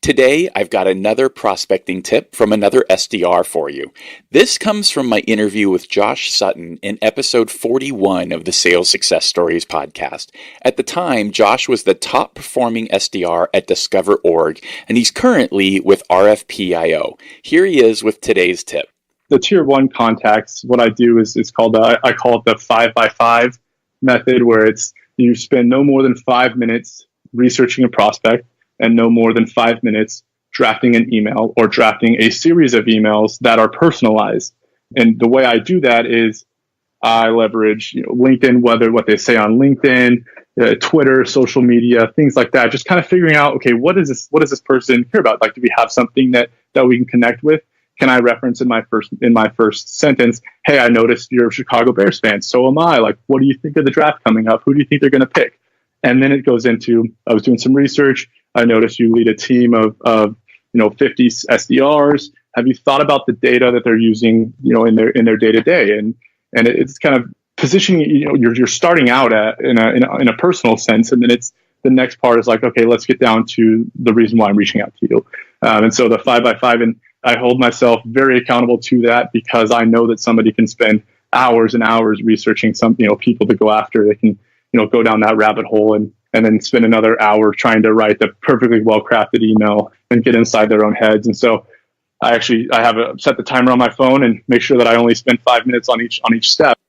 Today, I've got another prospecting tip from another SDR for you. This comes from my interview with Josh Sutton in episode 41 of the Sales Success Stories podcast. At the time, Josh was the top performing SDR at Discover.org, and he's currently with RFP.io. Here he is with today's tip. The tier one contacts, what I do is called, I call it the 5x5 method, where it's you spend no more than 5 minutes researching a prospect and no more than 5 minutes drafting an email or drafting a series of emails that are personalized. And the way I do that is I leverage LinkedIn, what they say on LinkedIn, Twitter, social media, things like that. Just kind of figuring out, okay, what does this person care about? Like, do we have something that we can connect with? Can I reference in my first sentence, hey, I noticed you're a Chicago Bears fan. So am I. Like, what do you think of the draft coming up? Who do you think they're going to pick? And then it goes into, I was doing some research. I noticed you lead a team of 50 SDRs. Have you thought about the data that they're using, in their day to day? And it's kind of positioning. You're starting out in a personal sense, and then it's the next part is like, okay, let's get down to the reason why I'm reaching out to you. And so the 5x5, and I hold myself very accountable to that because I know that somebody can spend hours and hours researching some people to go after. They can go down that rabbit hole and then spend another hour trying to write the perfectly well-crafted email and get inside their own heads. And so I have set the timer on my phone and make sure that I only spend 5 minutes on each step.